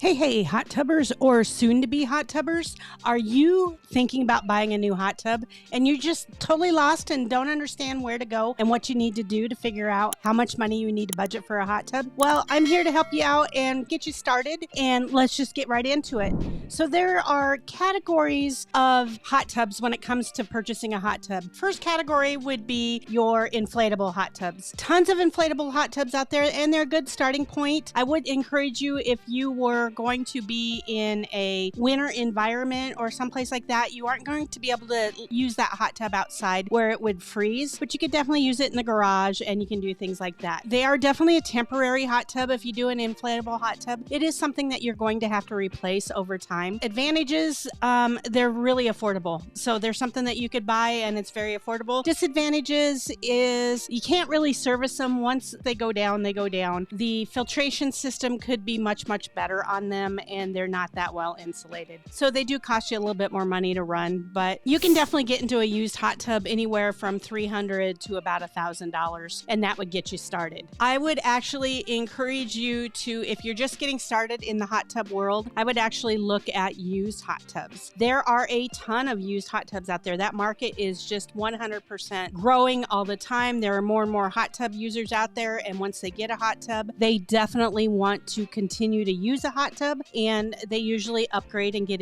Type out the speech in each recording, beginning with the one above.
Hey, hot tubbers or soon to be hot tubbers. Are you thinking about buying a new hot tub and you're just totally lost and don't understand where to go and what you need to do to figure out how much money you need to budget for a hot tub? Well, I'm here to help you out and get you started, and let's just get right into it. So there are categories of hot tubs when it comes to purchasing a hot tub. First category would be your inflatable hot tubs. Tons of inflatable hot tubs out there, and they're a good starting point. I would encourage you, if you were going to be in a winter environment or someplace like that, you aren't going to be able to use that hot tub outside where it would freeze, but you could definitely use it in the garage and you can do things like that. They are definitely a temporary hot tub. If you do an inflatable hot tub, it is something that you're going to have to replace over time. Advantages, they're really affordable. So they're something that you could buy and it's very affordable. Disadvantages is you can't really service them. Once they go down, they go down. The filtration system could be much better on them, and they're not that well insulated. So they do cost you a little bit more money to run, but you can definitely get into a used hot tub anywhere from $300 to about $1,000, and that would get you started. I would actually encourage you to, if you're just getting started in the hot tub world, I would actually look at used hot tubs. There are a ton of used hot tubs out there. That market is just 100% growing all the time. There are more and more hot tub users out there, and once they get a hot tub, they definitely want to continue to use a hot tub, and they usually upgrade and get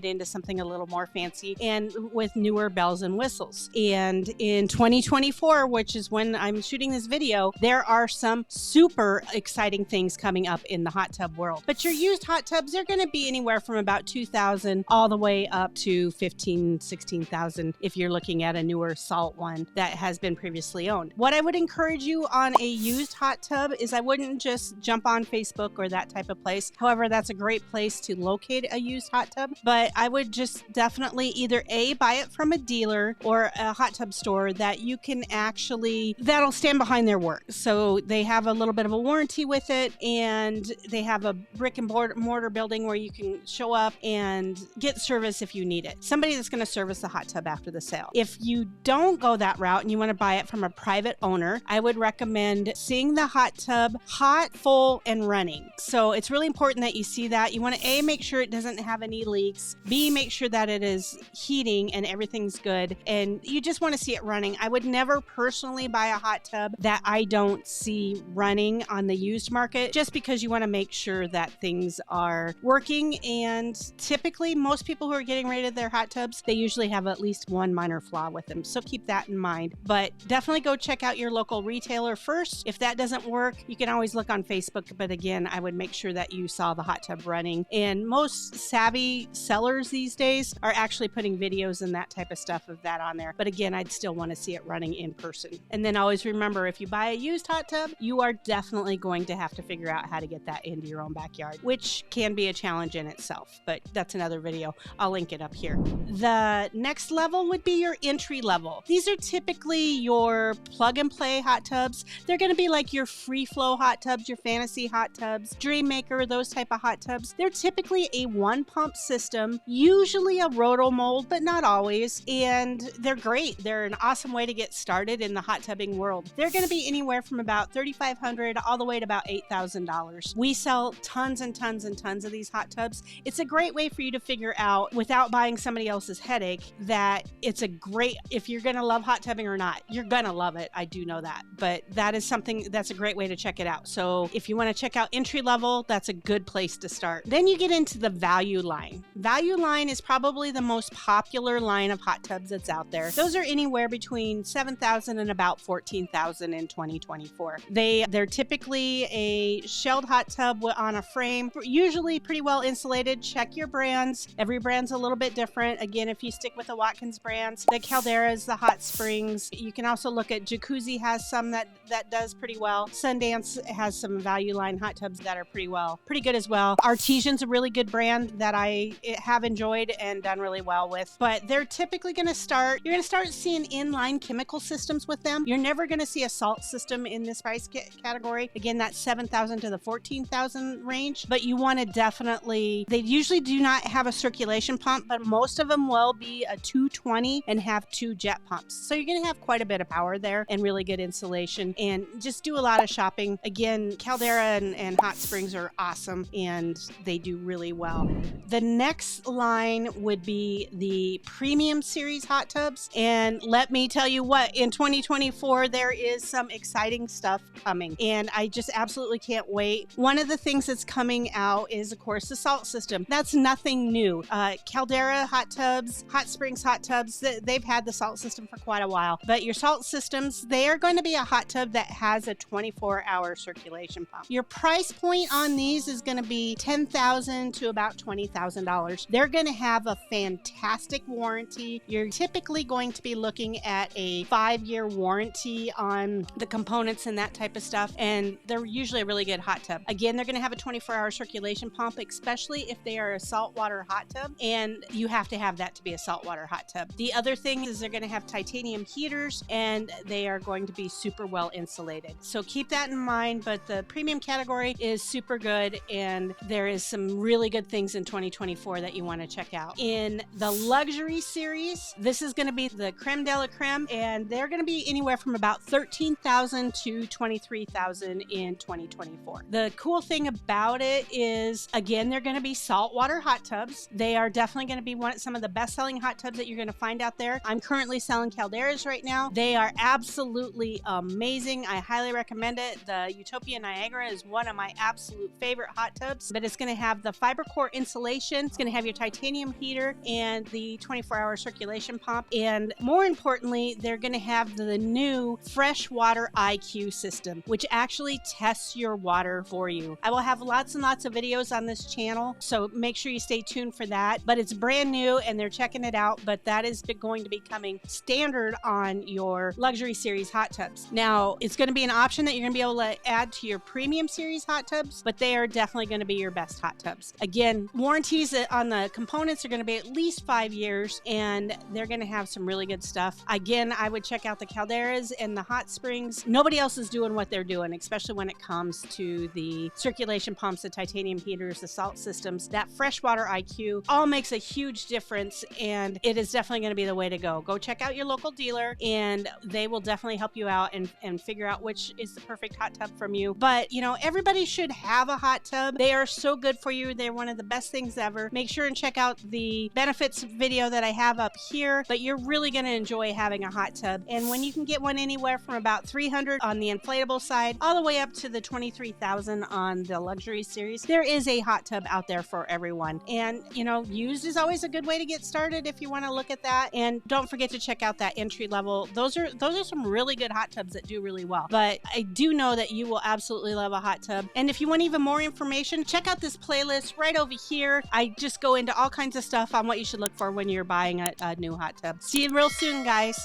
into something a little more fancy and with newer bells and whistles. And in 2024, which is when I'm shooting this video, there are some super exciting things coming up in the hot tub world. But your used hot tubs, they're going to be anywhere from about $2,000 all the way up to $15,000, $16,000 if you're looking at a newer salt one that has been previously owned. What I would encourage you on a used hot tub is I wouldn't just jump on Facebook or that type of place. However, that's a great place to locate a used hot tub, but I would just definitely either A, buy it from a dealer or a hot tub store that you can actually, that'll stand behind their work. So they have a little bit of a warranty with it, and they have a brick and mortar building where you can show up and get service if you need it. Somebody that's going to service the hot tub after the sale. If you don't go that route and you want to buy it from a private owner, I would recommend seeing the hot tub hot, full, and running. So it's really important that you see that. You want to A, make sure it doesn't have any leaks. B, make sure that it is heating and everything's good. And you just want to see it running. I would never personally buy a hot tub that I don't see running on the used market, just because you want to make sure that things are working. And typically most people who are getting rid of their hot tubs, they usually have at least one minor flaw with them. So keep that in mind. But definitely go check out your local retailer first. If that doesn't work, you can always look on Facebook. But again, I would make sure that you saw the hot tub running. And most savvy sellers these days are actually putting videos and that type of stuff of that on there. But again, I'd still want to see it running in person. And then always remember, if you buy a used hot tub, you are definitely going to have to figure out how to get that into your own backyard, which can be a challenge in itself. But that's another video. I'll link it up here. The next level would be your entry level. These are typically your plug and play hot tubs. They're going to be like your Freeflow hot tubs, your fantasy hot tubs, Dream Maker, those type of hot tubs. They're typically a one pump system, usually a roto mold, but not always. And they're great. They're an awesome way to get started in the hot tubbing world. They're going to be anywhere from about $3,500 all the way to about $8,000. We sell tons and tons and tons of these hot tubs. It's a great way for you to figure out, without buying somebody else's headache, that it's a great, if you're going to love hot tubbing or not, you're going to love it. I do know that, but that is something that's a great way to check it out. So if you want to check out entry level, that's a good place to start. Then you get into the value line. Value line is probably the most popular line of hot tubs that's out there. Those are anywhere between $7,000 and about $14,000 in 2024. They're typically a shelled hot tub on a frame, usually pretty well insulated. Check your brands. Every brand's a little bit different. Again, if you stick with the Watkins brands, the Calderas, the Hot Springs. You can also look at Jacuzzi has some that does pretty well. Sundance has some value line hot tubs that are pretty good as well. Artesian's a really good brand that I have enjoyed and done really well with, but they're typically going to start, you're going to start seeing inline chemical systems with them. You're never going to see a salt system in this price category. Again, that's $7,000 to the $14,000 range, but you want to definitely, they usually do not have a circulation pump, but most of them will be a 220 and have 2 jet pumps. So you're going to have quite a bit of power there and really good insulation, and just do a lot of shopping. Again, Caldera and Hot Springs are awesome, and they do really well. The next line would be the Premium Series hot tubs. And let me tell you what, in 2024, there is some exciting stuff coming. And I just absolutely can't wait. One of the things that's coming out is, of course, the salt system. That's nothing new. Caldera hot tubs, Hot Springs hot tubs, they've had the salt system for quite a while. But your salt systems, they are going to be a hot tub that has a 24-hour circulation pump. Your price point on these is going to be $10,000 to about $20,000. They're going to have a fantastic warranty. You're typically going to be looking at a 5-year warranty on the components and that type of stuff, and they're usually a really good hot tub. Again, they're going to have a 24-hour circulation pump, especially if they are a saltwater hot tub, and you have to have that to be a saltwater hot tub. The other thing is they're going to have titanium heaters, and they are going to be super well insulated. So keep that in mind, but the premium category is super good, and there is some really good things in 2024 that you want to check out. In the luxury series, this is going to be the creme de la creme, and they're going to be anywhere from about $13,000 to $23,000 in 2024. The cool thing about it is, again, they're going to be saltwater hot tubs. They are definitely going to be some of the best-selling hot tubs that you're going to find out there. I'm currently selling Calderas right now. They are absolutely amazing. I highly recommend it. The Utopia Niagara is one of my absolute favorite hot tubs, but it's going to have the fiber core insulation. It's going to have your titanium heater and the 24-hour circulation pump. And more importantly, they're going to have the new freshwater IQ system, which actually tests your water for you. I will have lots and lots of videos on this channel, so make sure you stay tuned for that. But it's brand new and they're checking it out, but that is going to be coming standard on your luxury series hot tubs. Now, it's going to be an option that you're going to be able to add to your premium series hot tubs, but they are definitely going to be your best hot tubs. Again, warranties on the components are going to be at least 5 years, and they're going to have some really good stuff. Again, I would check out the Calderas and the Hot Springs. Nobody else is doing what they're doing, especially when it comes to the circulation pumps, the titanium heaters, the salt systems. That freshwater IQ all makes a huge difference, and it is definitely going to be the way to go. Go check out your local dealer, and they will definitely help you out and figure out which is the perfect hot tub from you. But, you know, everybody should have a hot tub. They are so good for you. They're one of the best things ever. Make sure and check out the benefits video that I have up here, but you're really going to enjoy having a hot tub. And when you can get one anywhere from about $300 on the inflatable side all the way up to the $23,000 on the luxury series, there is a hot tub out there for everyone. And, you know, used is always a good way to get started if you want to look at that. And don't forget to check out that entry level. Those are some really good hot tubs that do really well. But I do know that you will absolutely love a hot tub. And if you want even more information, check out this playlist right over here. I just go into all kinds of stuff on what you should look for when you're buying a new hot tub. See you real soon, guys.